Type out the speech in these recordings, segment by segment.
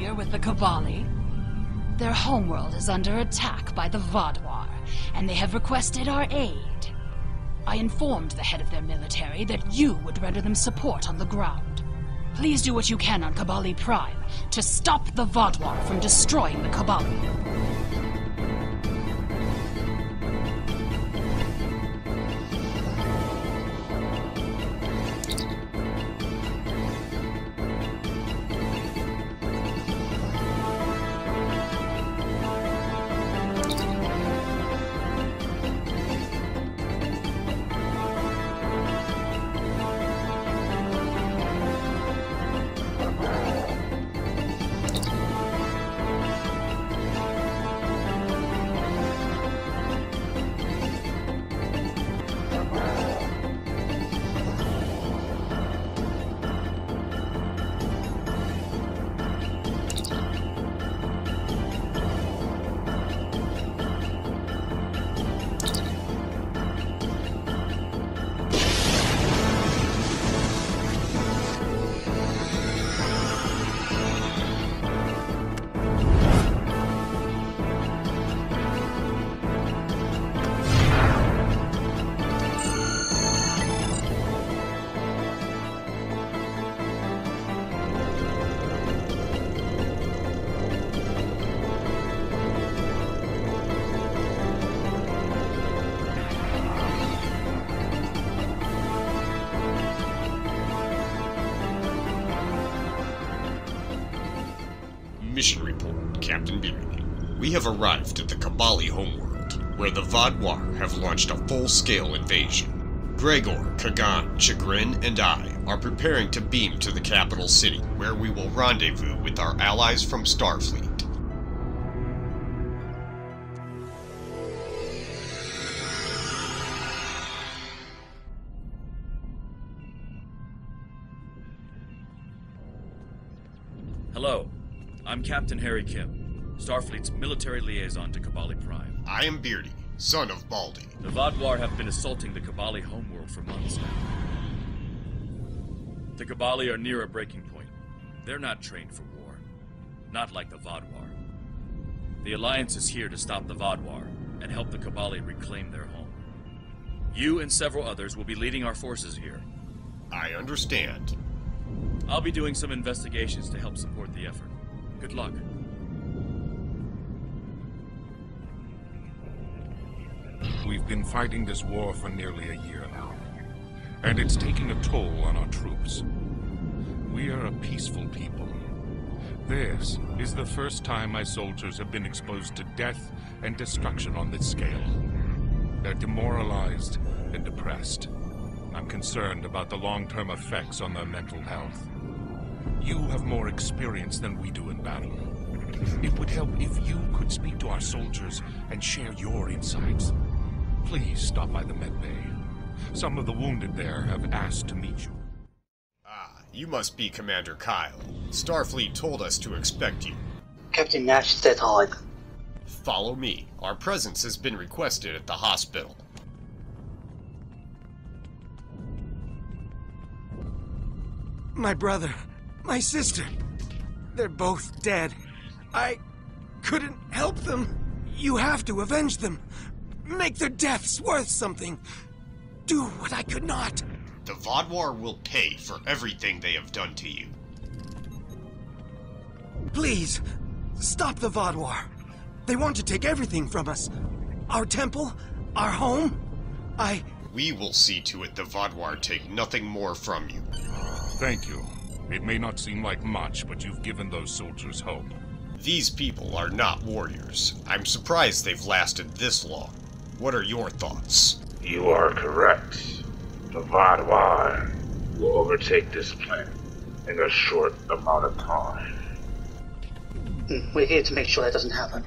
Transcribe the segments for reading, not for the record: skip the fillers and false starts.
familiar with the Kobali? Their homeworld is under attack by the Vaadwaur, and they have requested our aid. I informed the head of their military that you would render them support on the ground. Please do what you can on Kobali Prime to stop the Vaadwaur from destroying the Kobali. Mission report, Captain Beardy. We have arrived at the Kobali homeworld, where the Vaadwaur have launched a full-scale invasion. Gregor, Kagan, Chagrin, and I are preparing to beam to the capital city, where we will rendezvous with our allies from Starfleet. Hello, I'm Captain Harry Kim, Starfleet's military liaison to Kobali Prime. I am Beardy, son of Baldy. The Vaadwaur have been assaulting the Kobali homeworld for months now. The Kobali are near a breaking point. They're not trained for war. Not like the Vaadwaur. The Alliance is here to stop the Vaadwaur and help the Kobali reclaim their home. You and several others will be leading our forces here. I understand. I'll be doing some investigations to help support the effort. Good luck. We've been fighting this war for nearly a year now, and it's taking a toll on our troops. We are a peaceful people. This is the first time my soldiers have been exposed to death and destruction on this scale. They're demoralized and depressed. I'm concerned about the long-term effects on their mental health. You have more experience than we do in battle. It would help if you could speak to our soldiers and share your insights. Please stop by the medbay. Some of the wounded there have asked to meet you. Ah, you must be Commander Kyle. Starfleet told us to expect you. Captain Nash said hi. Follow me. Our presence has been requested at the hospital. My brother, my sister, they're both dead. I couldn't help them. You have to avenge them. Make their deaths worth something. Do what I could not. The Vaadwaur will pay for everything they have done to you. Please, stop the Vaadwaur. They want to take everything from us. Our temple, our home. We will see to it the Vaadwaur take nothing more from you. Thank you. It may not seem like much, but you've given those soldiers hope. These people are not warriors. I'm surprised they've lasted this long. What are your thoughts? You are correct. The Vaadwaur will overtake this planet in a short amount of time. We're here to make sure that doesn't happen.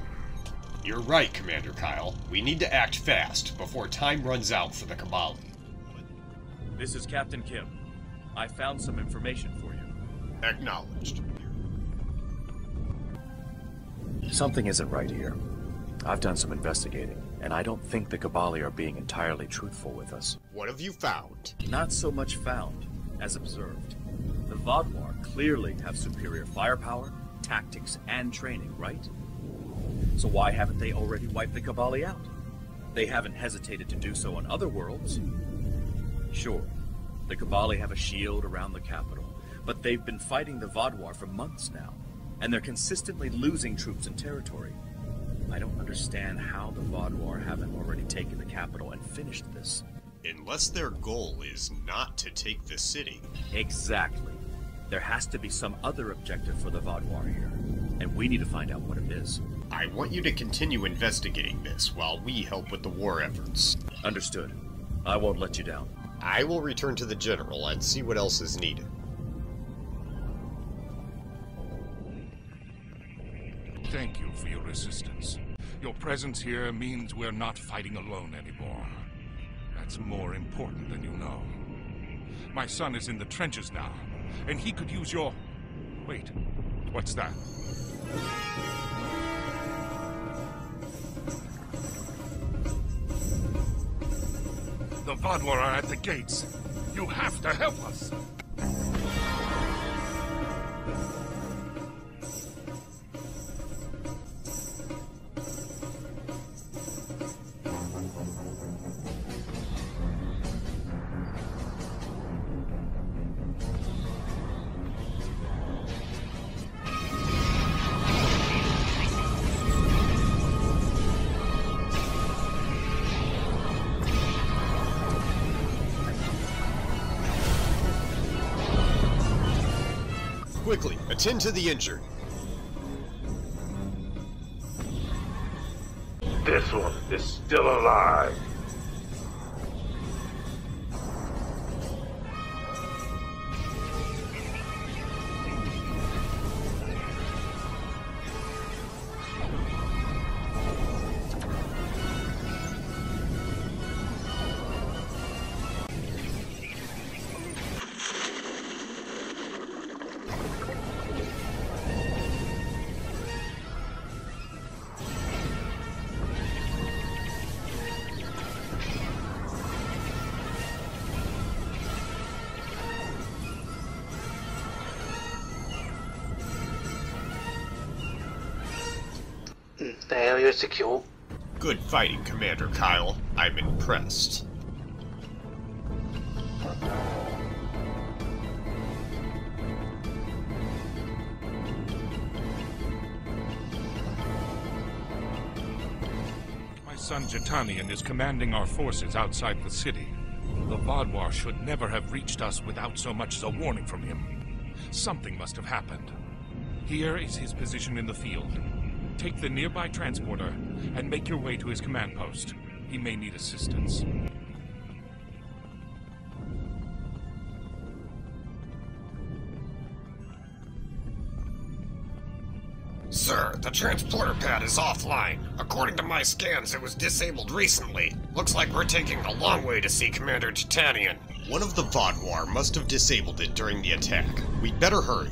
You're right, Commander Kyle. We need to act fast before time runs out for the Kobali. This is Captain Kim. I found some information for you. Acknowledged. Something isn't right here. I've done some investigating, and I don't think the Kobali are being entirely truthful with us. What have you found? Not so much found, as observed. The Vaadwaur clearly have superior firepower, tactics and training, right? So why haven't they already wiped the Kobali out? They haven't hesitated to do so on other worlds. Sure, the Kobali have a shield around the capital, but they've been fighting the Vaadwaur for months now, and they're consistently losing troops and territory. I don't understand how the Vaadwaur haven't already taken the capital and finished this. Unless their goal is not to take the city. Exactly. There has to be some other objective for the Vaadwaur here, and we need to find out what it is. I want you to continue investigating this while we help with the war efforts. Understood. I won't let you down. I will return to the General and see what else is needed. Thank you for your assistance. Your presence here means we're not fighting alone anymore. That's more important than you know. My son is in the trenches now, and he could use your... Wait, what's that? The Vaadwaur are at the gates. You have to help us! Quickly, attend to the injured. This one is still alive. The area is secure. Good fighting, Commander Kyle. I'm impressed. My son Jitanian is commanding our forces outside the city. The Vaadwaur should never have reached us without so much as a warning from him. Something must have happened. Here is his position in the field. Take the nearby transporter and make your way to his command post. He may need assistance. Sir, the transporter pad is offline. According to my scans, it was disabled recently. Looks like we're taking a long way to see Commander Titanian. One of the Vaadwaur must have disabled it during the attack. We'd better hurry.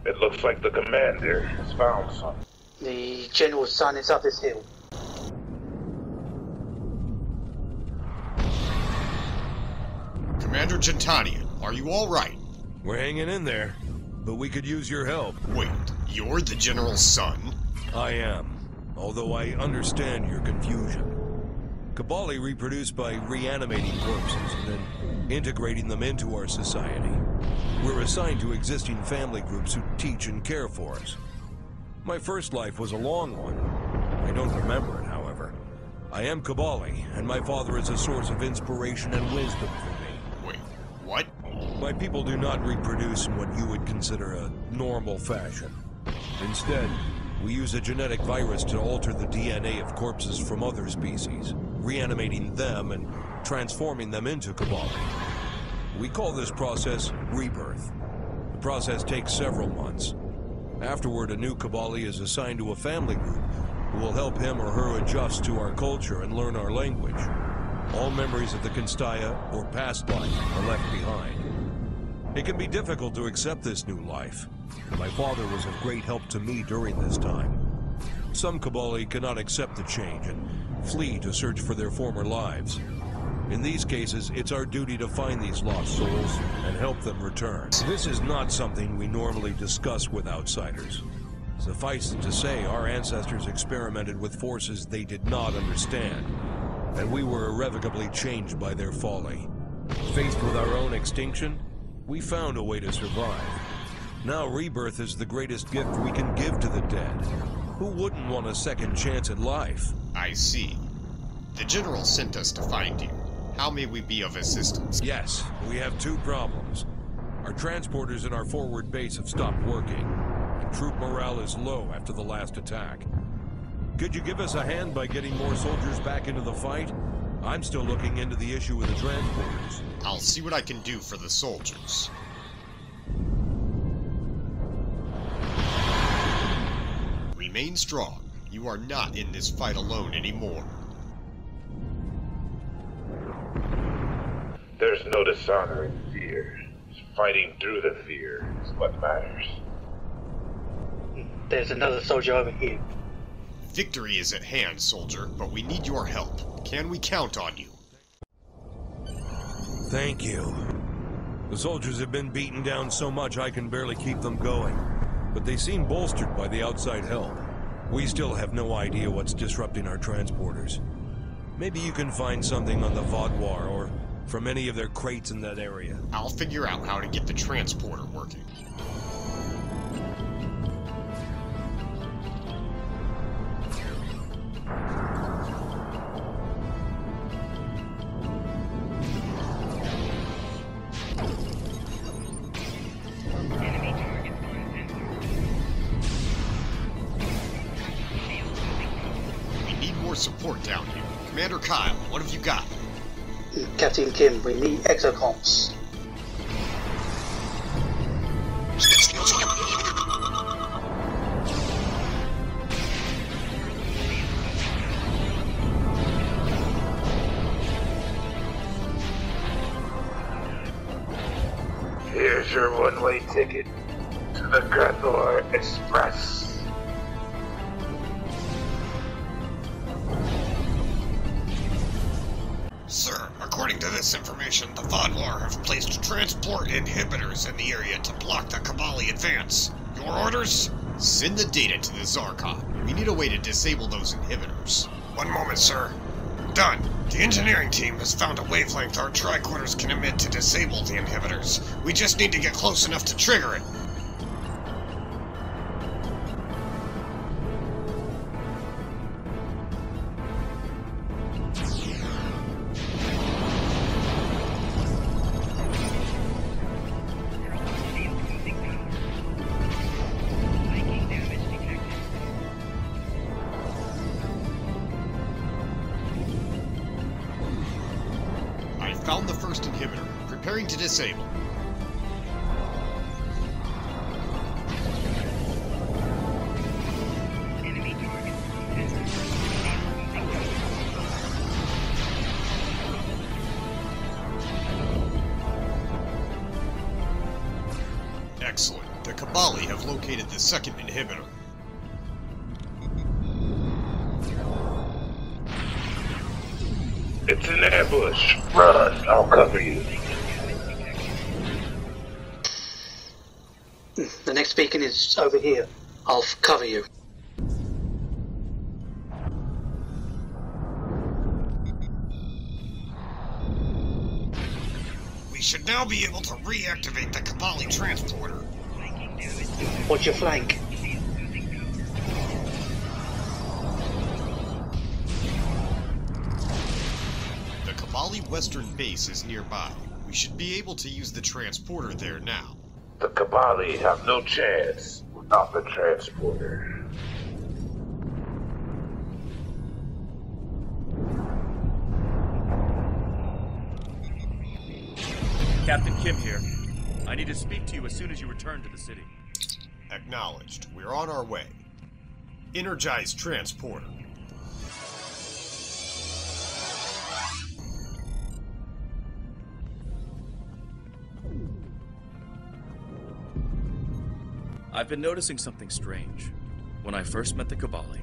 It looks like the commander has found something. The General's son is up this hill. Commander Gentanian, are you alright? We're hanging in there, but we could use your help. Wait, you're the General's son? I am, although I understand your confusion. Kobali reproduce by reanimating corpses and then integrating them into our society. We're assigned to existing family groups who teach and care for us. My first life was a long one. I don't remember it, however. I am Kobali, and my father is a source of inspiration and wisdom for me. Wait, what? My people do not reproduce in what you would consider a normal fashion. Instead, we use a genetic virus to alter the DNA of corpses from other species, reanimating them and transforming them into Kobali. We call this process rebirth. The process takes several months. Afterward, a new Kobali is assigned to a family group who will help him or her adjust to our culture and learn our language. All memories of the Constaya or past life are left behind. It can be difficult to accept this new life. My father was of great help to me during this time. Some Kobali cannot accept the change and flee to search for their former lives. In these cases, it's our duty to find these lost souls and help them return. This is not something we normally discuss with outsiders. Suffice it to say, our ancestors experimented with forces they did not understand, and we were irrevocably changed by their folly. Faced with our own extinction, we found a way to survive. Now rebirth is the greatest gift we can give to the dead. Who wouldn't want a second chance at life? I see. The General sent us to find you. How may we be of assistance? Yes, we have two problems. Our transporters in our forward base have stopped working, and troop morale is low after the last attack. Could you give us a hand by getting more soldiers back into the fight? I'm still looking into the issue with the transporters. I'll see what I can do for the soldiers. Remain strong. You are not in this fight alone anymore. There's no dishonor in fear. Fighting through the fear is what matters. There's another soldier over here. Victory is at hand, soldier, but we need your help. Can we count on you? Thank you. The soldiers have been beaten down so much I can barely keep them going, but they seem bolstered by the outside help. We still have no idea what's disrupting our transporters. Maybe you can find something on the Vaadwaur or from any of their crates in that area. I'll figure out how to get the transporter working. We need more support down here. Commander Kyle, what have you got? Captain Kim, we need exocomms. Here's your one-way ticket to the Gathor Express. Sir, according to this information, the Vaadwaur have placed transport inhibitors in the area to block the Kobali advance. Your orders? Send the data to the Zarkon. We need a way to disable those inhibitors. One moment, sir. Done. The engineering team has found a wavelength our tricorders can emit to disable the inhibitors. We just need to get close enough to trigger it. Found the first inhibitor. Preparing to disable. Excellent. The Kobali have located the second inhibitor. It's an ambush. Run, I'll cover you. The next beacon is over here. I'll cover you. We should now be able to reactivate the Kobali transporter. Watch your flank. Kobali Western Base is nearby. We should be able to use the transporter there now. The Kobali have no chance without the transporter. Captain Kim here. I need to speak to you as soon as you return to the city. Acknowledged. We're on our way. Energize transporter. I've been noticing something strange. When I first met the Kobali,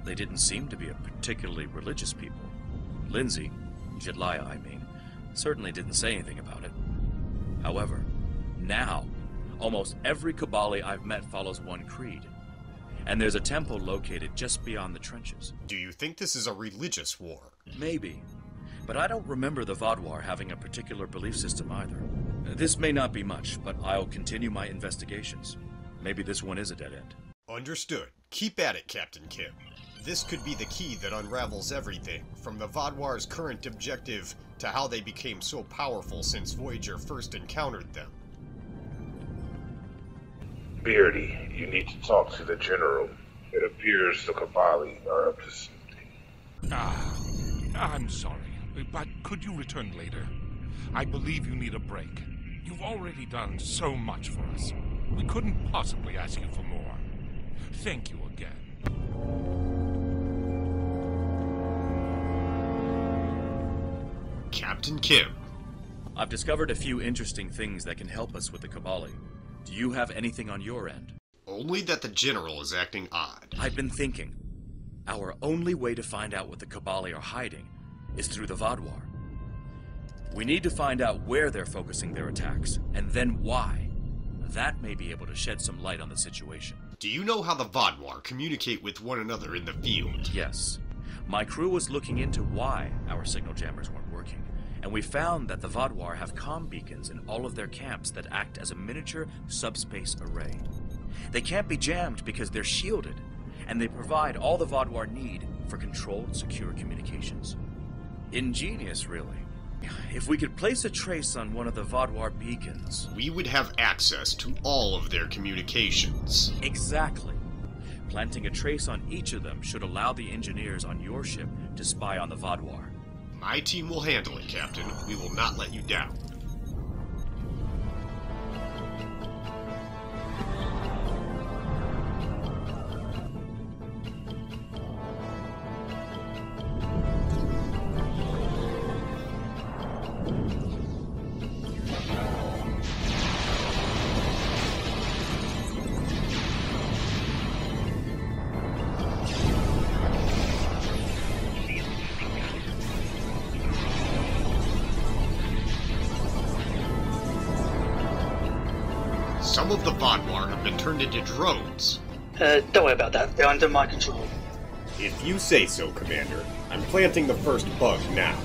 they didn't seem to be a particularly religious people. Lindsay, Jedliah I mean, certainly didn't say anything about it. However, now, almost every Kobali I've met follows one creed. And there's a temple located just beyond the trenches. Do you think this is a religious war? Maybe. But I don't remember the Vaadwaur having a particular belief system either. This may not be much, but I'll continue my investigations. Maybe this one is a dead end. Understood. Keep at it, Captain Kim. This could be the key that unravels everything, from the Vaadwaur's current objective to how they became so powerful since Voyager first encountered them. Beardy, you need to talk to the General. It appears the Kobali are up to something. I'm sorry, but could you return later? I believe you need a break. You've already done so much for us. We couldn't possibly ask you for more. Thank you again. Captain Kim. I've discovered a few interesting things that can help us with the Kobali. Do you have anything on your end? Only that the General is acting odd. I've been thinking. Our only way to find out what the Kobali are hiding is through the Vaadwaur. We need to find out where they're focusing their attacks, and then why. That may be able to shed some light on the situation. Do you know how the Vaadwaur communicate with one another in the field? Yes. My crew was looking into why our signal jammers weren't working, and we found that the Vaadwaur have comm beacons in all of their camps that act as a miniature subspace array. They can't be jammed because they're shielded, and they provide all the Vaadwaur need for controlled, secure communications. Ingenious, really. If we could place a trace on one of the Vaadwaur beacons... we would have access to all of their communications. Exactly. Planting a trace on each of them should allow the engineers on your ship to spy on the Vaadwaur. My team will handle it, Captain. We will not let you down. Some of the Vaadwaur have been turned into drones. Don't worry about that. They're under my control. If you say so, Commander. I'm planting the first bug now.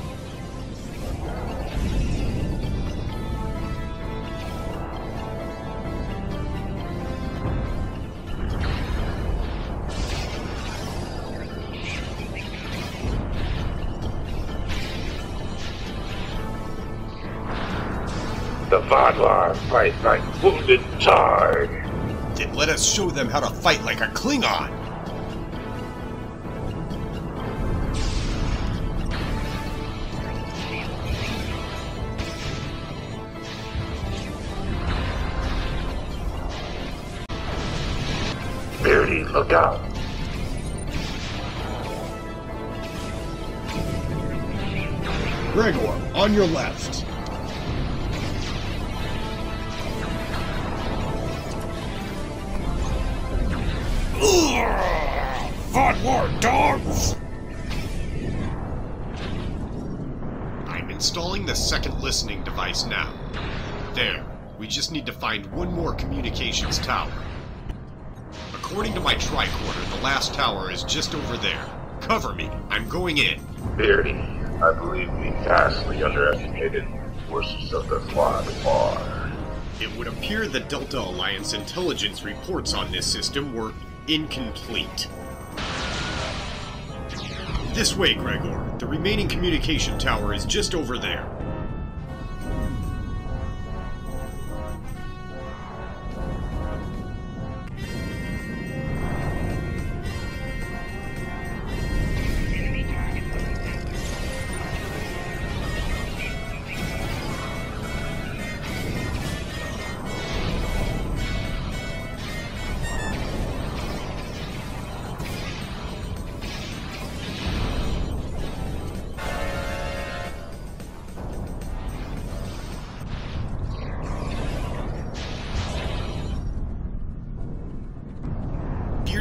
The Vaadwaur fight like wounded Targ. Then let us show them how to fight like a Klingon! Beardy, look out. Gregor, on your left. Vaadwaur dogs! I'm installing the second listening device now. There. We just need to find one more communications tower. According to my tricorder, the last tower is just over there. Cover me. I'm going in. Beardy, I believe we vastly underestimated the forces of the Vaadwaur. It would appear the Delta Alliance intelligence reports on this system were incomplete. This way, Gregor. The remaining communication tower is just over there.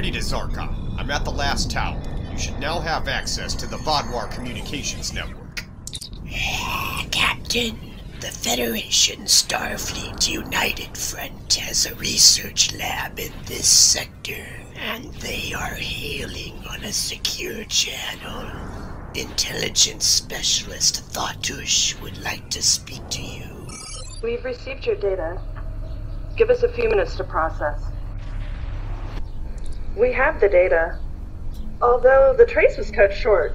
To Zarkon. I'm at the last tower. You you should now have access to the Vaadwaur communications network. Captain, the Federation Starfleet United Front has a research lab in this sector, and they are hailing on a secure channel. Intelligence Specialist Thatush would like to speak to you. We've received your data. Give us a few minutes to process. We have the data. Although the trace was cut short,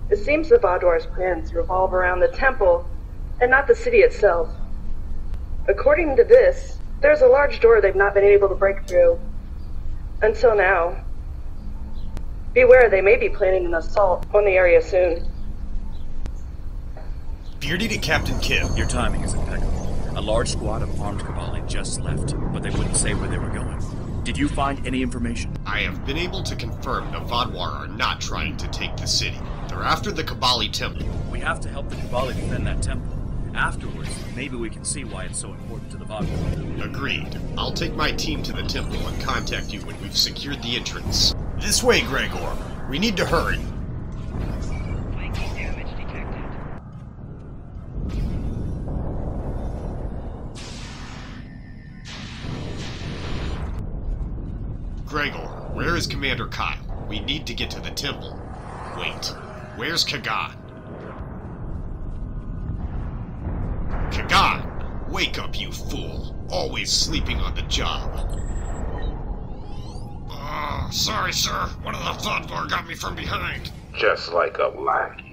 it seems the Vaadwaur's plans revolve around the temple and not the city itself. According to this, there's a large door they've not been able to break through. Until now. Beware, they may be planning an assault on the area soon. Beardy to Captain Kim. Your timing is impeccable. A large squad of armed Kobali just left, but they wouldn't say where they were going. Did you find any information? I have been able to confirm the Vaadwaur are not trying to take the city. They're after the Kobali temple. We have to help the Kobali defend that temple. Afterwards, maybe we can see why it's so important to the Vaadwaur. Agreed. I'll take my team to the temple and contact you when we've secured the entrance. This way, Gregor. We need to hurry. Damage detected. Gregor, where is Commander Kyle? We need to get to the temple. Wait, where's Kagan? Kagan! Wake up, you fool! Always sleeping on the job. Sorry, sir. One of the Vaadwaur got me from behind. Just like a lackey.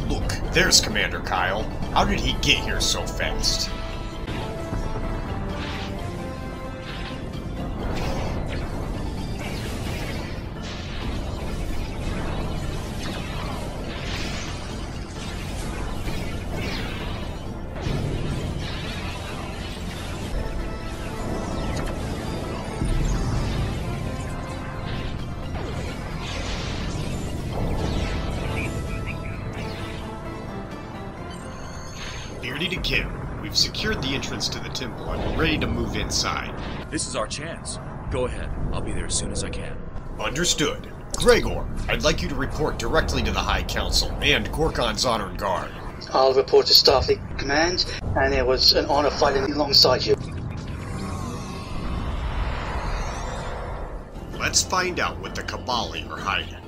Look, there's Commander Kyle. How did he get here so fast? Beardy to Kim. We've secured the entrance to the temple and we're ready to move inside. This is our chance. Go ahead. I'll be there as soon as I can. Understood. Gregor, I'd like you to report directly to the High Council and Gorkon's Honor Guard. I'll report to Starfleet Command, and it was an honor fighting alongside you. Let's find out what the Kobali are hiding.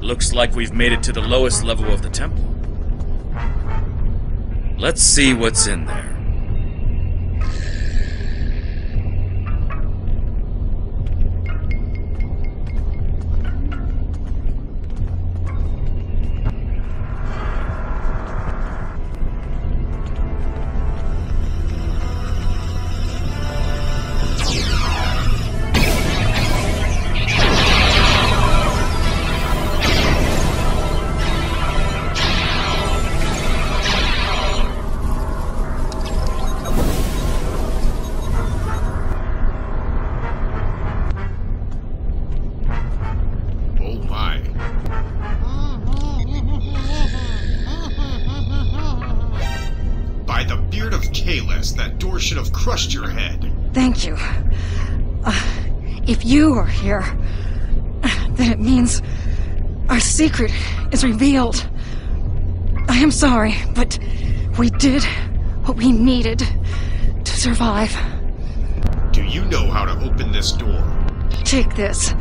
Looks like we've made it to the lowest level of the temple. Let's see what's in there. That door should have crushed your head. Thank you. If you are here, then it means our secret is revealed. I am sorry, but we did what we needed to survive. Do you know how to open this door? Take this.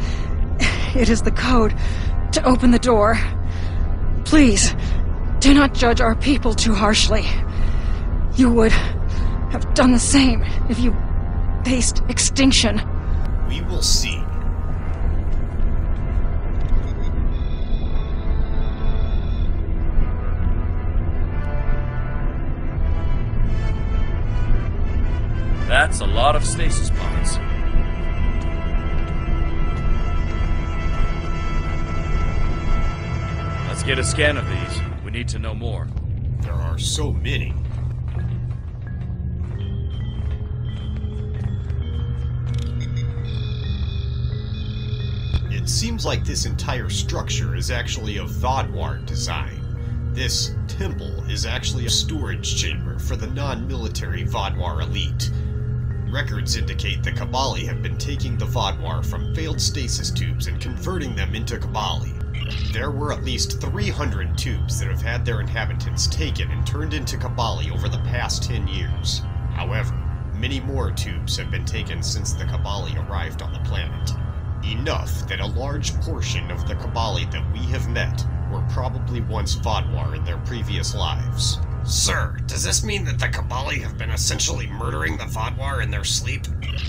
It is the code to open the door. Please, do not judge our people too harshly. You would have done the same if you faced extinction. We will see. That's a lot of stasis pods. Let's get a scan of these. We need to know more. There are so many. It seems like this entire structure is actually of Vaadwaur design. This temple is actually a storage chamber for the non-military Vaadwaur elite. Records indicate the Kobali have been taking the Vaadwaur from failed stasis tubes and converting them into Kobali. There were at least 300 tubes that have had their inhabitants taken and turned into Kobali over the past 10 years. However, many more tubes have been taken since the Kobali arrived on the planet. Enough that a large portion of the Kobali that we have met were probably once Vaadwaur in their previous lives. Sir, does this mean that the Kobali have been essentially murdering the Vaadwaur in their sleep?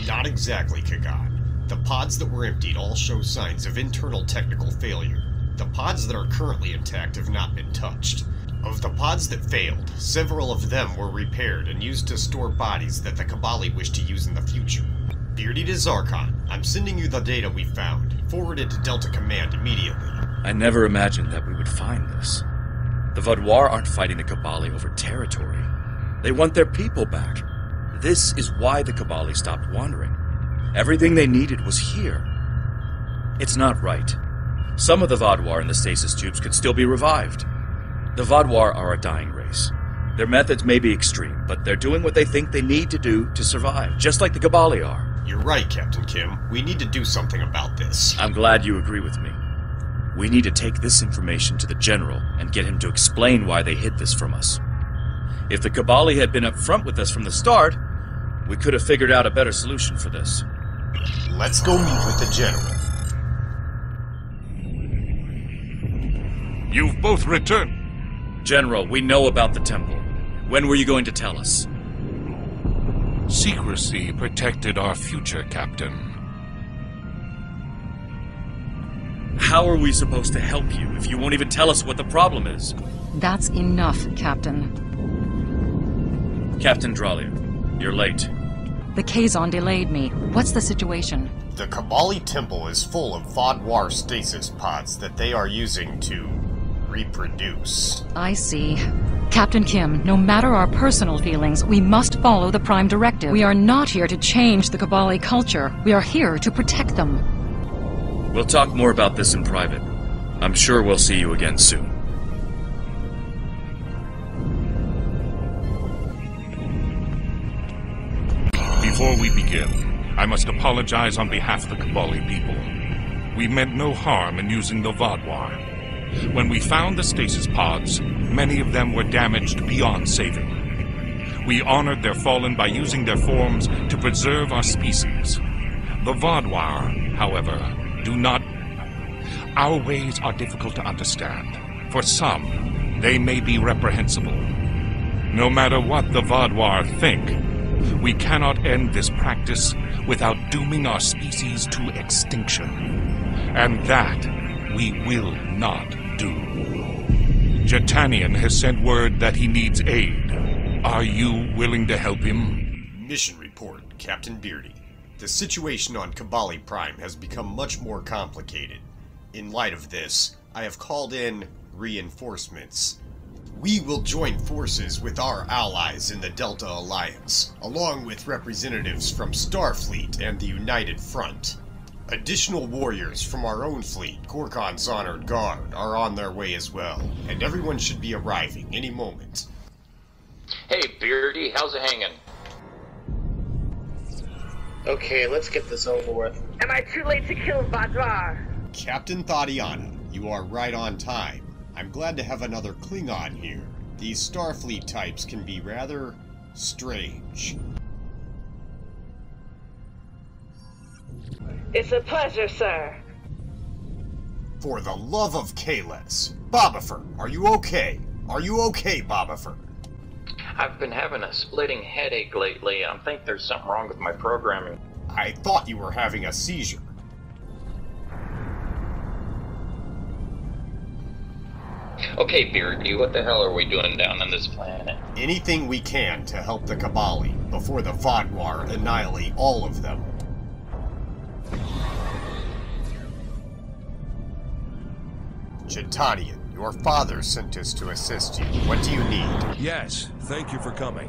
Not exactly, Kagan. The pods that were emptied all show signs of internal technical failure. The pods that are currently intact have not been touched. Of the pods that failed, several of them were repaired and used to store bodies that the Kobali wish to use in the future. Beardy to Zarkon, I'm sending you the data we found. Forward it to Delta Command immediately. I never imagined that we would find this. The Vaadwaur aren't fighting the Kobali over territory. They want their people back. This is why the Kobali stopped wandering. Everything they needed was here. It's not right. Some of the Vaadwaur in the stasis tubes could still be revived. The Vaadwaur are a dying race. Their methods may be extreme, but they're doing what they think they need to do to survive, just like the Kobali are. You're right, Captain Kim. We need to do something about this. I'm glad you agree with me. We need to take this information to the General and get him to explain why they hid this from us. If the Kobali had been up front with us from the start, we could have figured out a better solution for this. Let's go meet with the General. You've both returned. General, we know about the temple. When were you going to tell us? Secrecy protected our future, Captain. How are we supposed to help you if you won't even tell us what the problem is? That's enough, Captain. Captain Dralia, you're late. The Kazon delayed me. What's the situation? The Kobali temple is full of Vaadwaur stasis pods that they are using to reproduce. I see. Captain Kim, no matter our personal feelings, we must follow the Prime Directive. We are not here to change the Kobali culture. We are here to protect them. We'll talk more about this in private. I'm sure we'll see you again soon. Before we begin, I must apologize on behalf of the Kobali people. We meant no harm in using the Vaadwaur. When we found the stasis pods, many of them were damaged beyond saving. We honored their fallen by using their forms to preserve our species. The Vaadwaur, however, do not. Our ways are difficult to understand. For some, they may be reprehensible. No matter what the Vaadwaur think, we cannot end this practice without dooming our species to extinction. And that we will not do. Jetanian has sent word that he needs aid. Are you willing to help him? Mission report, Captain Beardy. The situation on Kobali Prime has become much more complicated. In light of this, I have called in reinforcements. We will join forces with our allies in the Delta Alliance, along with representatives from Starfleet and the United Front. Additional warriors from our own fleet, Korkon's Honored Guard, are on their way as well, and everyone should be arriving any moment. Hey, Beardy, how's it hanging? Okay, let's get this over with. Am I too late to kill Vaadwaur? Captain Tatiana, you are right on time. I'm glad to have another Klingon here. These Starfleet types can be rather strange. It's a pleasure, sir. For the love of Kales. Bobifer, are you okay? Are you okay, Bobifer? I've been having a splitting headache lately. I think there's something wrong with my programming. I thought you were having a seizure. Okay, Beardy, what the hell are we doing down on this planet? Anything we can to help the Kobali before the Vaadwaur annihilate all of them. Jetanian, your father sent us to assist you. What do you need? Yes, thank you for coming.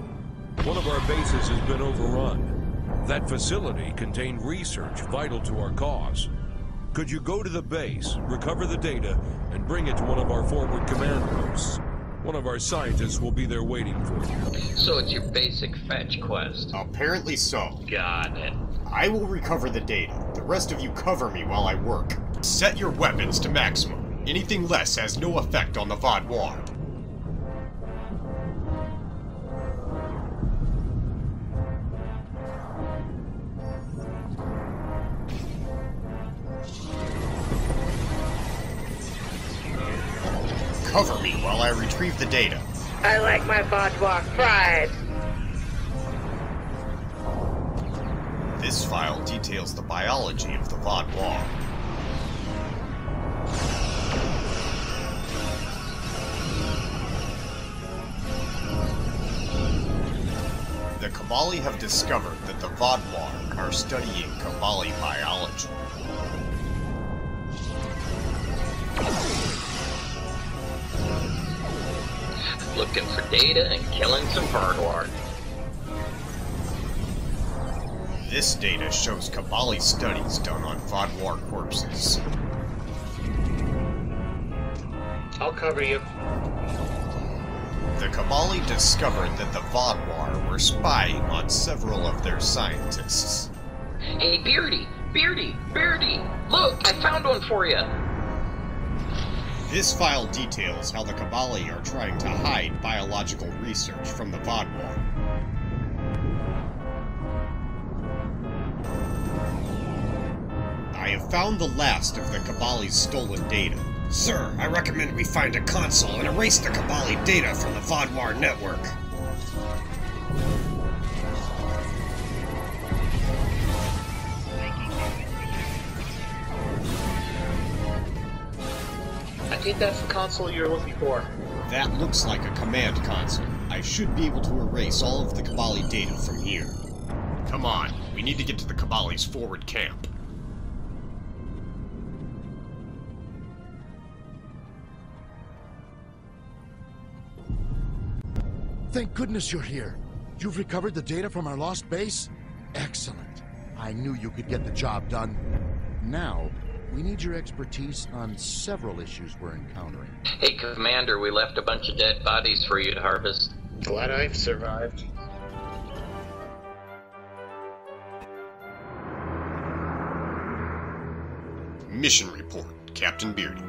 One of our bases has been overrun. That facility contained research vital to our cause. Could you go to the base, recover the data, and bring it to one of our forward command posts? One of our scientists will be there waiting for you. So it's your basic fetch quest. Apparently so. Got it. I will recover the data. The rest of you cover me while I work. Set your weapons to maximum. Anything less has no effect on the Vaadwaur. Cover me while I retrieve the data. I like my Vaadwaur fried. This file details the biology of the Vaadwaur. The Kobali have discovered that the Vaadwaur are studying Kobali biology. Looking for data and killing some Vaadwaur. This data shows Kobali studies done on Vaadwaur corpses. I'll cover you. The Kobali discovered that the Vaadwaur were spying on several of their scientists. Hey, Beardy! Beardy! Beardy! Look, I found one for you! This file details how the Kobali are trying to hide biological research from the Vaadwaur. I have found the last of the Kobali's stolen data. Sir, I recommend we find a console and erase the Kobali data from the Vaadwaur network. I think that's the console you're looking for. That looks like a command console. I should be able to erase all of the Kobali data from here. Come on, we need to get to the Kobali's forward camp. Thank goodness you're here. You've recovered the data from our lost base? Excellent. I knew you could get the job done. Now, we need your expertise on several issues we're encountering. Hey, Commander, we left a bunch of dead bodies for you to harvest. Glad I've survived. Mission report, Captain Beardy.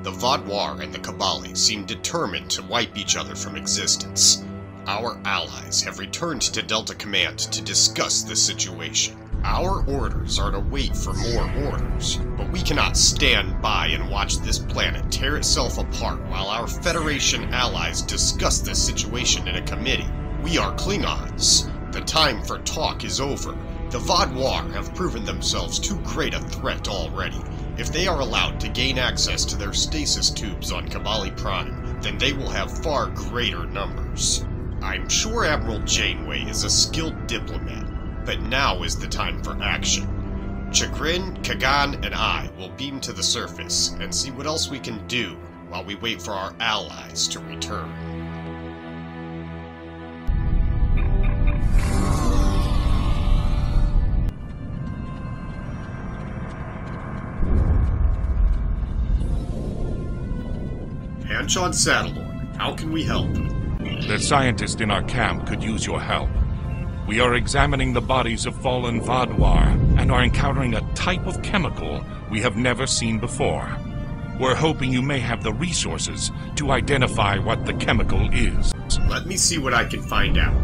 The Vaadwaur and the Kobali seem determined to wipe each other from existence. Our allies have returned to Delta Command to discuss the situation. Our orders are to wait for more orders, but we cannot stand by and watch this planet tear itself apart while our Federation allies discuss this situation in a committee. We are Klingons. The time for talk is over. The Vaadwaur have proven themselves too great a threat already. If they are allowed to gain access to their stasis tubes on Kobali Prime, then they will have far greater numbers. I'm sure Admiral Janeway is a skilled diplomat, but now is the time for action. Chagrin, Kagan, and I will beam to the surface and see what else we can do while we wait for our allies to return. Anshon Saddlelord, how can we help? The scientist in our camp could use your help. We are examining the bodies of fallen Vaadwaur and are encountering a type of chemical we have never seen before. We're hoping you may have the resources to identify what the chemical is. Let me see what I can find out.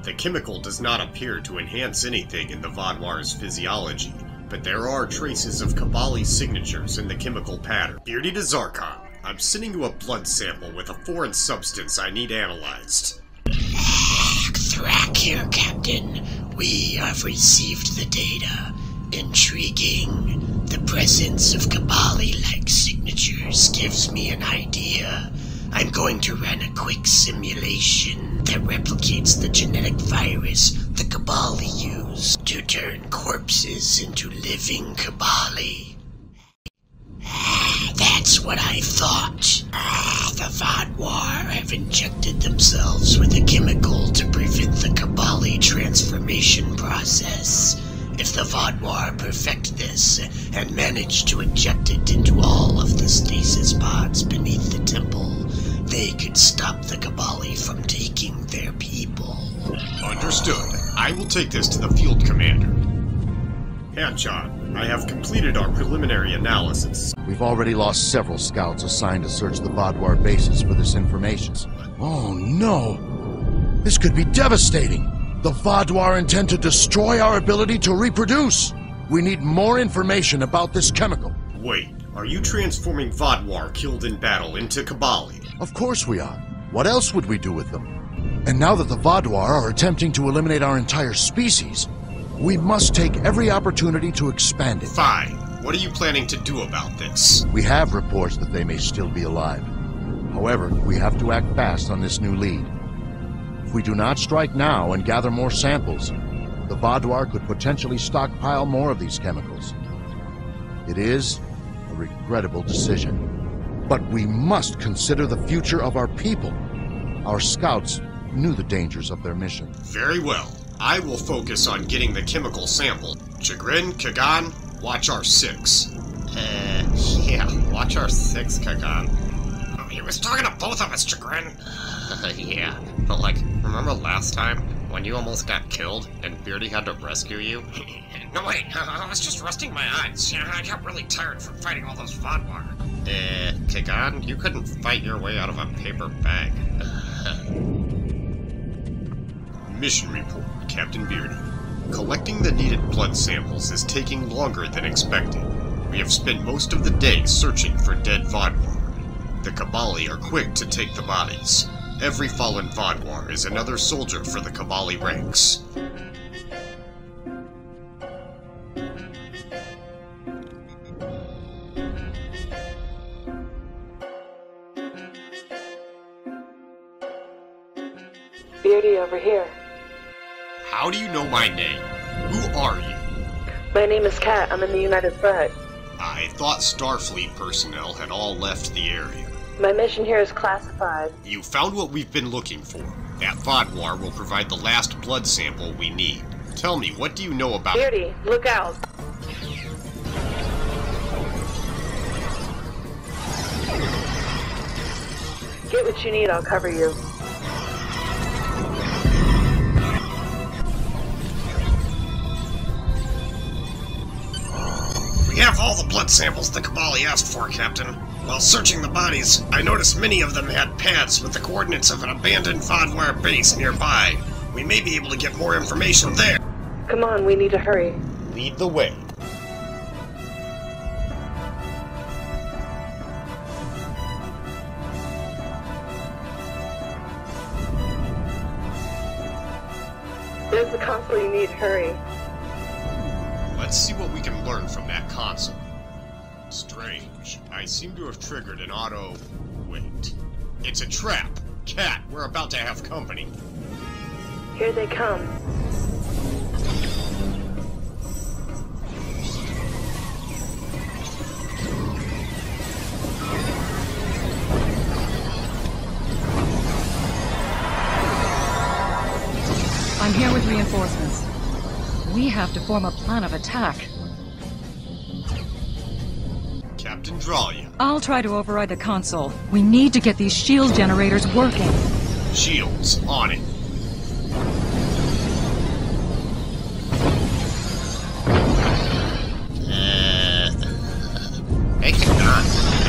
The chemical does not appear to enhance anything in the Vaadwaur's physiology, but there are traces of Kobali signatures in the chemical pattern. Beardy to Zarkon, I'm sending you a blood sample with a foreign substance I need analyzed. Thrak here, Captain. We have received the data. Intriguing. The presence of Kobali-like signatures gives me an idea. I'm going to run a quick simulation that replicates the genetic virus the Kobali use to turn corpses into living Kobali. That's what I thought. The Vodwar have injected themselves with a chemical to prevent the Kobali transformation process. If the Vodwar perfect this and manage to inject it into all of the stasis pods beneath the temple, they could stop the Kobali from taking their people. Understood. I will take this to the field commander. John, I have completed our preliminary analysis. We've already lost several scouts assigned to search the Vodwar bases for this information. Oh no! This could be devastating! The Vodwar intend to destroy our ability to reproduce! We need more information about this chemical. Wait, are you transforming Vodwar killed in battle into Kobali? Of course we are. What else would we do with them? And now that the Vodwar are attempting to eliminate our entire species, we must take every opportunity to expand it. Fine. What are you planning to do about this? We have reports that they may still be alive. However, we have to act fast on this new lead. If we do not strike now and gather more samples, the Vodwar could potentially stockpile more of these chemicals. It is a regrettable decision, but we must consider the future of our people. Our scouts knew the dangers of their mission. Very well. I will focus on getting the chemical sample. Chagrin, Kagan, watch R6. Yeah, watch R6, Kagan. He was talking to both of us, Chagrin. Yeah, but like, remember last time when you almost got killed and Beardy had to rescue you? No, wait, I was just resting my eyes. I got really tired from fighting all those Vodwar. Kagan, you couldn't fight your way out of a paper bag. Mission report, Captain Beardy. Collecting the needed blood samples is taking longer than expected. We have spent most of the day searching for dead Vodwar. The Kobali are quick to take the bodies. Every fallen Vodwar is another soldier for the Kobali ranks. Beardy over here. How do you know my name? Who are you? My name is Kat. I'm in the United Front. I thought Starfleet personnel had all left the area. My mission here is classified. You found what we've been looking for. That Vodwar will provide the last blood sample we need. Tell me, what do you know about— Beardy, look out! Get what you need, I'll cover you. We have all the blood samples the Kobali asked for, Captain. While searching the bodies, I noticed many of them had pads with the coordinates of an abandoned Vodwar base nearby. We may be able to get more information there. Come on, we need to hurry. Lead the way. There's the console you need, hurry. Let's see what we can learn from that console. Strange. I seem to have triggered an auto— Wait. It's a trap! Cat, we're about to have company. Here they come. I'm here with reinforcements. We have to form a plan of attack. Captain Dralia. I'll try to override the console. We need to get these shield generators working. Shields, on it. Hey, Kagan. I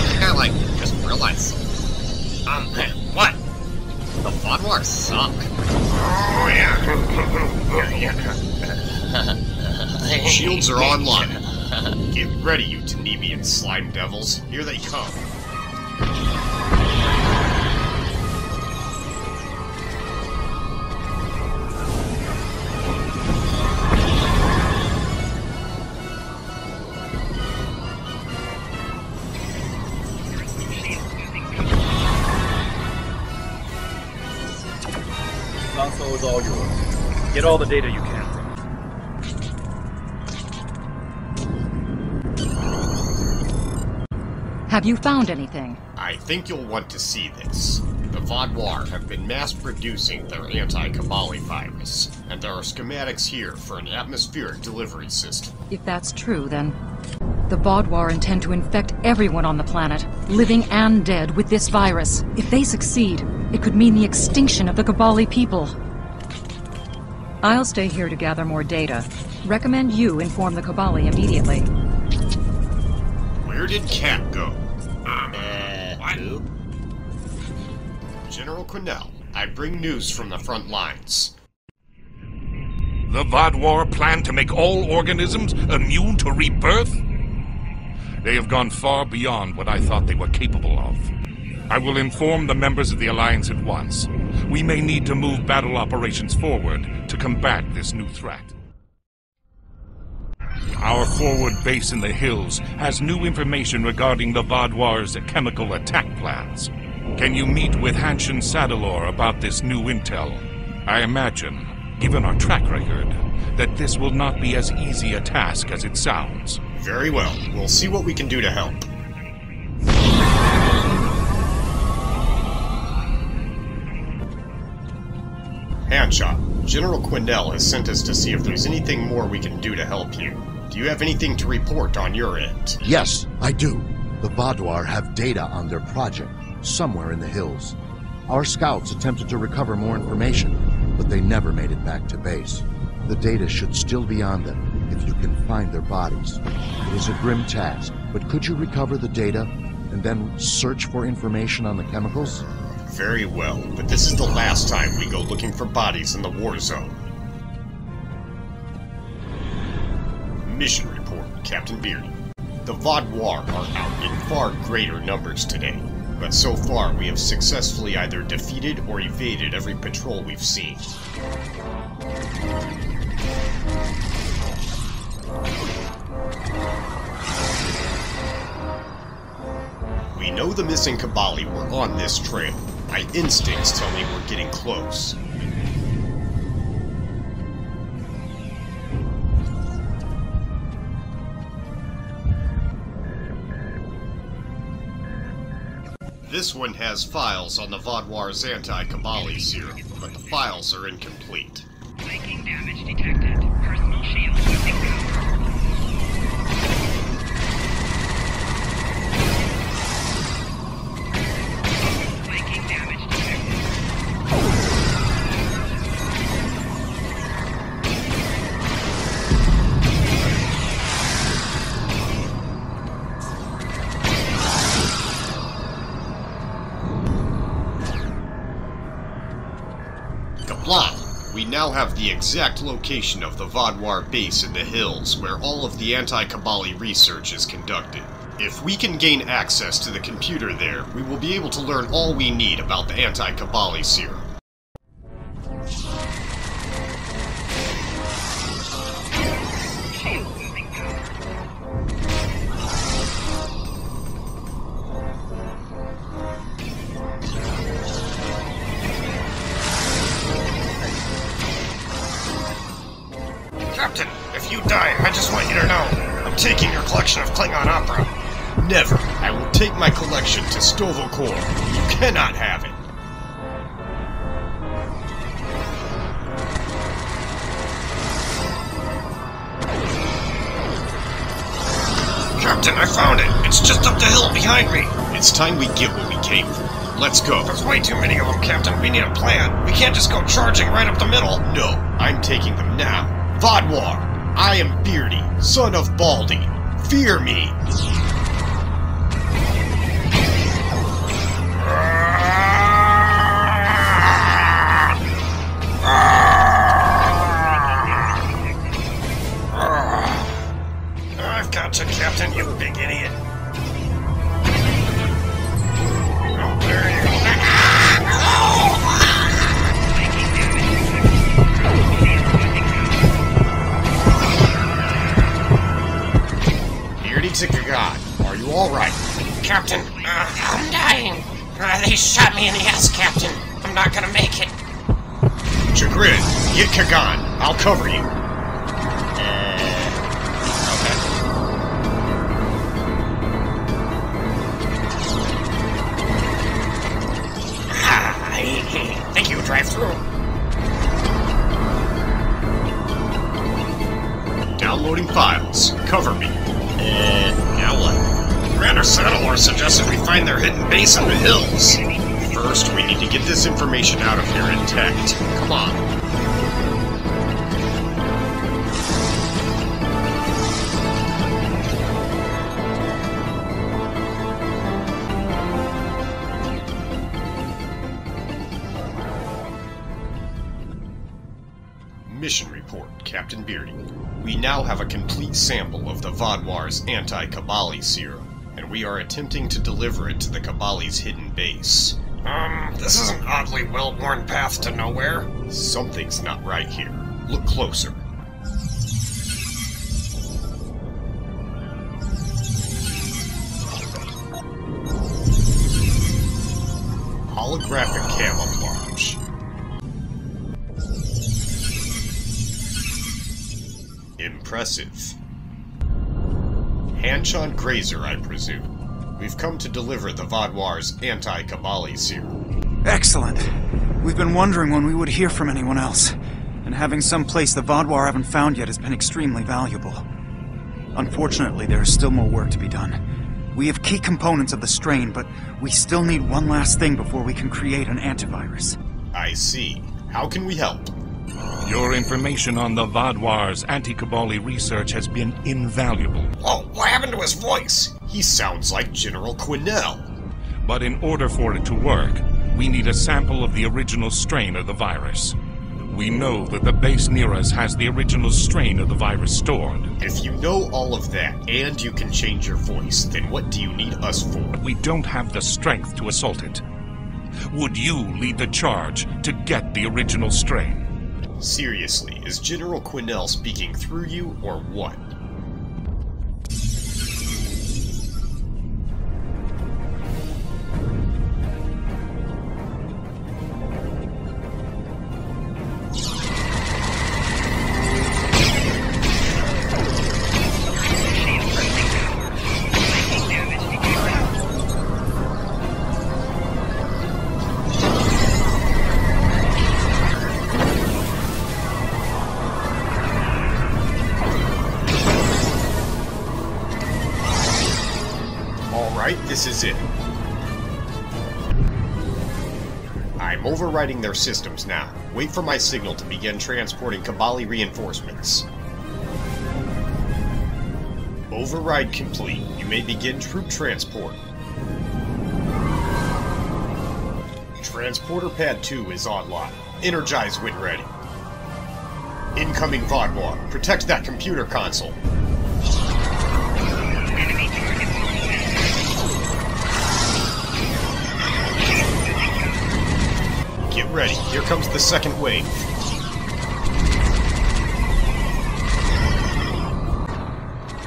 think I, just realized. What? The Vodwar sunk. Oh, yeah. Shields are online. Get ready, you Tenebian slime devils. Here they come. Console is all yours. Get all the data you can from it. Have you found anything? I think you'll want to see this. The Vaadwaur have been mass-producing their anti-Kobali virus, and there are schematics here for an atmospheric delivery system. If that's true, then the Vaadwaur intend to infect everyone on the planet, living and dead, with this virus. If they succeed, it could mean the extinction of the Kobali people. I'll stay here to gather more data. Recommend you inform the Kobali immediately. Where did Cat go? What? General Quinnell, I bring news from the front lines. The Vaadwaur plan to make all organisms immune to rebirth? They have gone far beyond what I thought they were capable of. I will inform the members of the Alliance at once. We may need to move battle operations forward to combat this new threat. Our forward base in the hills has new information regarding the Vaadwaur's chemical attack plans. Can you meet with Hanshin Sadalor about this new intel? I imagine, given our track record, that this will not be as easy a task as it sounds. Very well. We'll see what we can do to help. Handshot, General Quinnell has sent us to see if there's anything more we can do to help you. Do you have anything to report on your end? Yes, I do. The Vaadwaur have data on their project, somewhere in the hills. Our scouts attempted to recover more information, but they never made it back to base. The data should still be on them, if you can find their bodies. It is a grim task, but could you recover the data, and then search for information on the chemicals? Very well, but this is the last time we go looking for bodies in the war zone. Mission report, Captain Beardy. The Vaadwaur are out in far greater numbers today, but so far we have successfully either defeated or evaded every patrol we've seen. We know the missing Kobali were on this trail. My instincts tell me we're getting close. This one has files on the Vaadwaur's anti-Kobali serum, but the files are incomplete. Viking damage detected. Personal shield losing power. Viking damage detected. We now have the exact location of the Vaadwaur base in the hills, where all of the anti-Kobali research is conducted. If we can gain access to the computer there, we will be able to learn all we need about the anti-Kobali serum. Captain, if you die, I just want you to know, I'm taking your collection of Klingon opera. Never. I will take my collection to Stovokor. You cannot have it. Captain, I found it. It's just up the hill behind me. It's time we get what we came for. Let's go. There's way too many of them, Captain. We need a plan. We can't just go charging right up the middle. No, I'm taking them now. Vaadwaur, I am Beardy, son of Baldy. Fear me! I've got you, Captain, you big idiot. Oh, there you go. Beardy to Kagan, are you alright? Captain, I'm dying. They shot me in the ass, Captain. I'm not gonna make it. Chagrin, get Kagan. I'll cover you. Commander Saddlehorse suggested we find their hidden base in the hills. First, we need to get this information out of here intact. Come on. Mission report, Captain Beardy. We now have a complete sample of the Vaadwaur's anti-Kobali serum, and we are attempting to deliver it to the Kobali's hidden base. This is an oddly well-worn path to nowhere. Something's not right here. Look closer. Holographic camouflage. Impressive. Hanchon Grazer, I presume. We've come to deliver the Vaadwaur's anti-Kobali serum. Excellent. We've been wondering when we would hear from anyone else, and having some place the Vaadwaur haven't found yet has been extremely valuable. Unfortunately, there is still more work to be done. We have key components of the strain, but we still need one last thing before we can create an antivirus. I see. How can we help? Your information on the Vaadwaur's anti-Kobali research has been invaluable. Oh, what happened to his voice? He sounds like General Quinnell. But in order for it to work, we need a sample of the original strain of the virus. We know that the base near us has the original strain of the virus stored. If you know all of that, and you can change your voice, then what do you need us for? We don't have the strength to assault it. Would you lead the charge to get the original strain? Seriously, is General Quinnell speaking through you, or what? This is it. I'm overriding their systems now. Wait for my signal to begin transporting Kobali reinforcements. Override complete. You may begin troop transport. Transporter Pad 2 is online. Energize when ready. Incoming Vaadwaur. Protect that computer console. Get ready, here comes the second wave.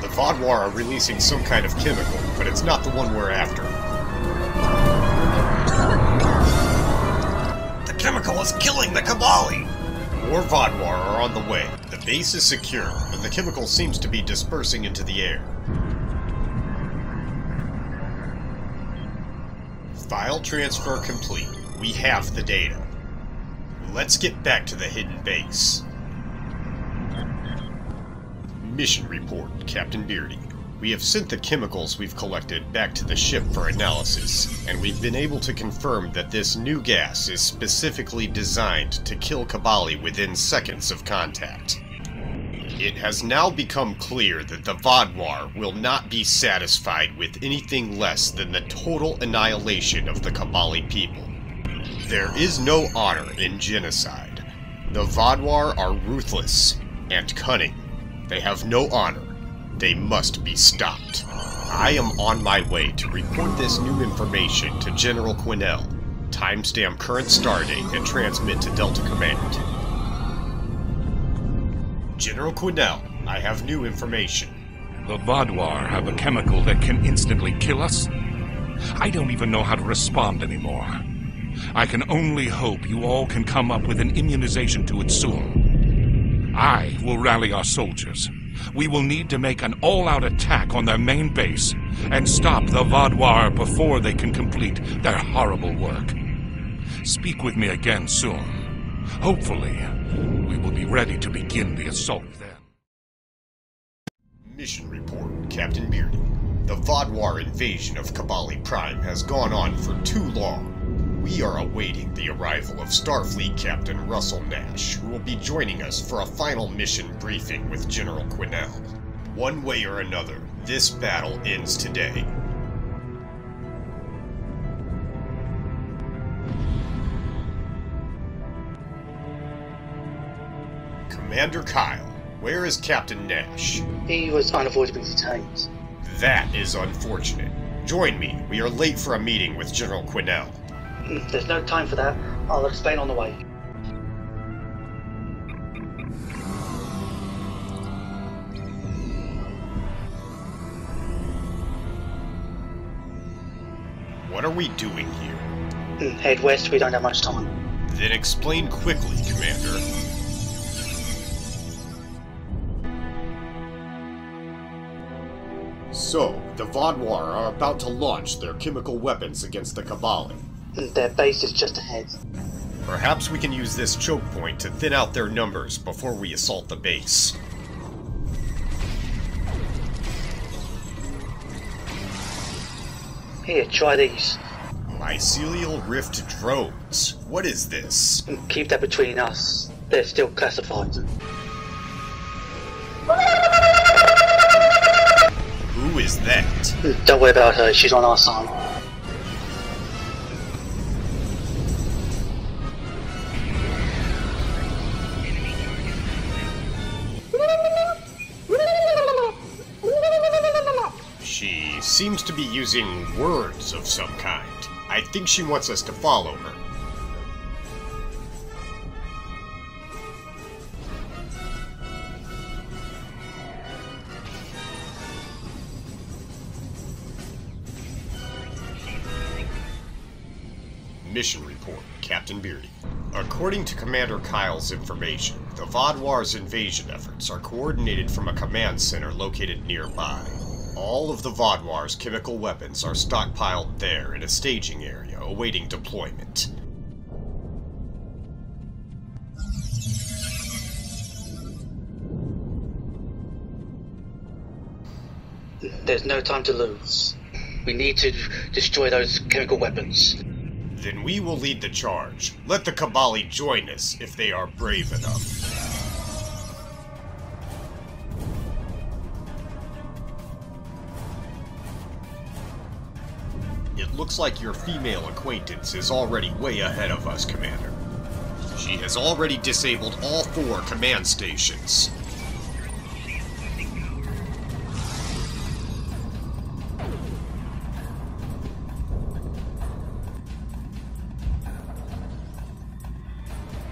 The Vaadwaur are releasing some kind of chemical, but it's not the one we're after. The chemical is killing the Kobali! More Vaadwaur are on the way. The base is secure, and the chemical seems to be dispersing into the air. File transfer complete. We have the data. Let's get back to the hidden base. Mission report, Captain Beardy. We have sent the chemicals we've collected back to the ship for analysis, and we've been able to confirm that this new gas is specifically designed to kill Kobali within seconds of contact. It has now become clear that the Vaadwaur will not be satisfied with anything less than the total annihilation of the Kobali people. There is no honor in genocide. The Vaadwaur are ruthless and cunning. They have no honor. They must be stopped. I am on my way to report this new information to General Quinnell. Timestamp current stardate and transmit to Delta Command. General Quinnell, I have new information. The Vaadwaur have a chemical that can instantly kill us? I don't even know how to respond anymore. I can only hope you all can come up with an immunization to it soon. I will rally our soldiers. We will need to make an all-out attack on their main base and stop the Vaadwaur before they can complete their horrible work. Speak with me again soon. Hopefully, we will be ready to begin the assault then. Mission report, Captain Beardy. The The Vaadwaur invasion of Kobali Prime has gone on for too long. We are awaiting the arrival of Starfleet Captain Russell Nash, who will be joining us for a final mission briefing with General Quinnell. One way or another, this battle ends today. Commander Kyle, where is Captain Nash? He was unavoidably detained. That is unfortunate. Join me. We are late for a meeting with General Quinnell. There's no time for that. I'll explain on the way. What are we doing here? Head west, we don't have much time. Then explain quickly, Commander. So, the Vaadwaur are about to launch their chemical weapons against the Kobali. Their base is just ahead. Perhaps we can use this choke point to thin out their numbers before we assault the base. Here, try these. Mycelial Rift drones. What is this? Keep that between us. They're still classified. Who is that? Don't worry about her, she's on our side. She seems to be using words of some kind. I think she wants us to follow her. Mission report, Captain Beardy. According to Commander Kyle's information, the Vaadwaur's invasion efforts are coordinated from a command center located nearby. All of the Vaadwaur's chemical weapons are stockpiled there in a staging area awaiting deployment. There's no time to lose. We need to destroy those chemical weapons. Then we will lead the charge. Let the Kobali join us if they are brave enough. It looks like your female acquaintance is already way ahead of us, Commander. She has already disabled all 4 command stations.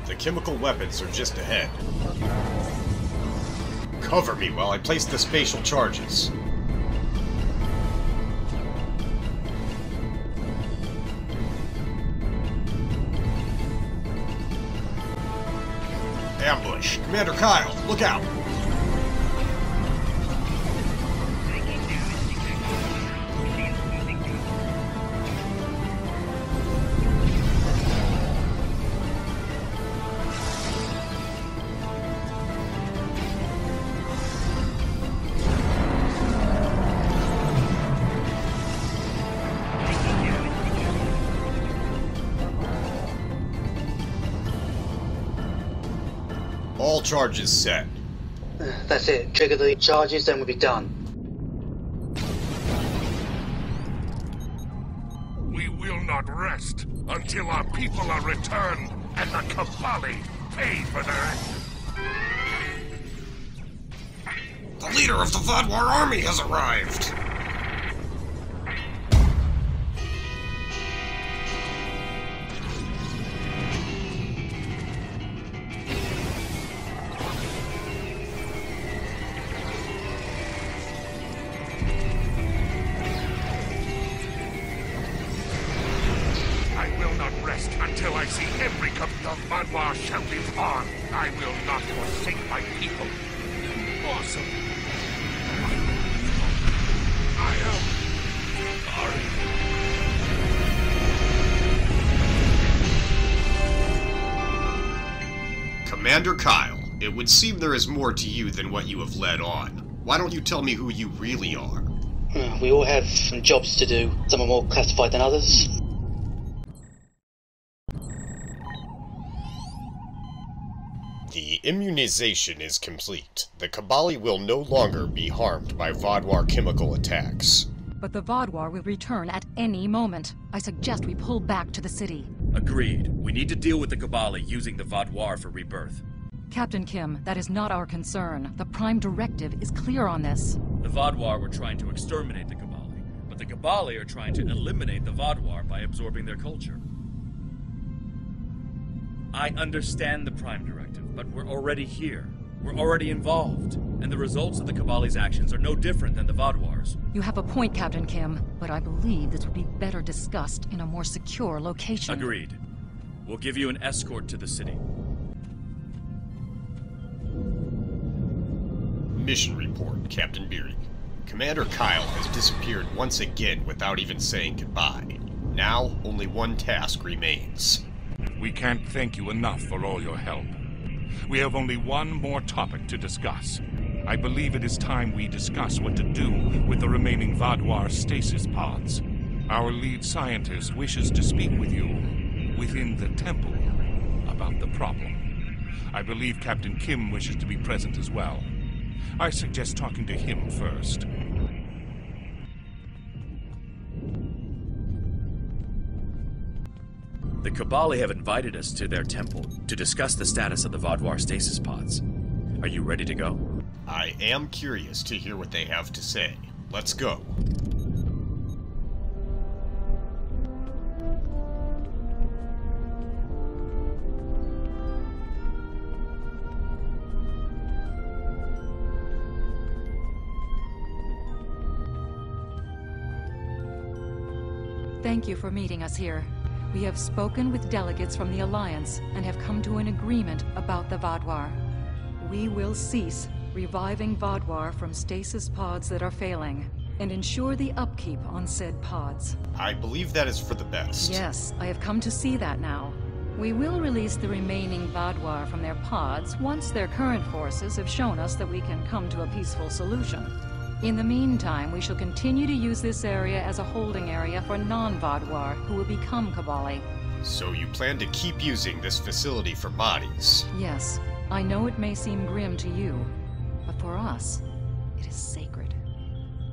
The chemical weapons are just ahead. Cover me while I place the spatial charges. Ambush. Commander Kyle, look out! All charges set. That's it. Trigger the charges, then we'll be done. We will not rest until our people are returned and the Kobali pay for their actions. The leader of the Vaadwaur army has arrived! Until I see every cup the Vaadwaur shall live on, I will not forsake my people. Awesome. I am sorry. Commander Kyle, it would seem there is more to you than what you have led on. Why don't you tell me who you really are? We all have some jobs to do. Some are more classified than others. The immunization is complete. The Kobali will no longer be harmed by Vaadwaur chemical attacks. But the Vaadwaur will return at any moment. I suggest we pull back to the city. Agreed. We need to deal with the Kobali using the Vaadwaur for rebirth. Captain Kim, that is not our concern. The Prime Directive is clear on this. The Vaadwaur were trying to exterminate the Kobali, but the Kobali are trying to eliminate the Vaadwaur by absorbing their culture. I understand the Prime Directive, but we're already here. We're already involved, and the results of the Kobali's actions are no different than the Vaadwaur's. You have a point, Captain Kim, but I believe this would be better discussed in a more secure location. Agreed. We'll give you an escort to the city. Mission report, Captain Beery. Commander Kyle has disappeared once again without even saying goodbye. Now, only one task remains. We can't thank you enough for all your help. We have only one more topic to discuss. I believe it is time we discuss what to do with the remaining Vaadwaur stasis pods. Our lead scientist wishes to speak with you within the temple about the problem. I believe Captain Kim wishes to be present as well. I suggest talking to him first. The Kobali have invited us to their temple to discuss the status of the Vaadwaur stasis pods. Are you ready to go? I am curious to hear what they have to say. Let's go. Thank you for meeting us here. We have spoken with delegates from the Alliance and have come to an agreement about the Vaadwaur. We will cease reviving Vaadwaur from stasis pods that are failing and ensure the upkeep on said pods. I believe that is for the best. Yes, I have come to see that now. We will release the remaining Vaadwaur from their pods once their current forces have shown us that we can come to a peaceful solution. In the meantime, we shall continue to use this area as a holding area for non-Vaadwaur who will become Kobali. So you plan to keep using this facility for bodies? Yes, I know it may seem grim to you, but for us, it is sacred.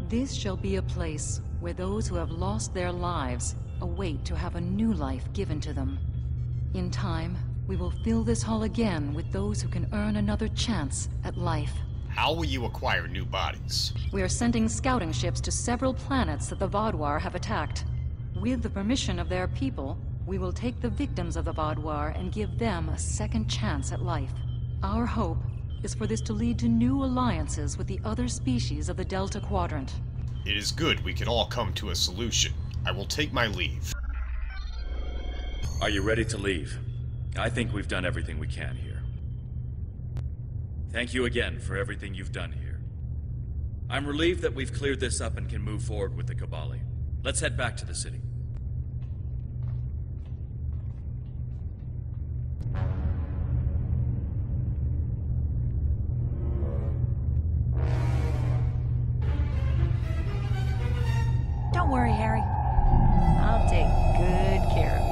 This shall be a place where those who have lost their lives await to have a new life given to them. In time, we will fill this hall again with those who can earn another chance at life. How will you acquire new bodies? We are sending scouting ships to several planets that the Vaadwaur have attacked. With the permission of their people, we will take the victims of the Vaadwaur and give them a second chance at life. Our hope is for this to lead to new alliances with the other species of the Delta Quadrant. It is good we can all come to a solution. I will take my leave. Are you ready to leave? I think we've done everything we can here. Thank you again for everything you've done here. I'm relieved that we've cleared this up and can move forward with the Kobali. Let's head back to the city. Don't worry, Harry. I'll take good care of you.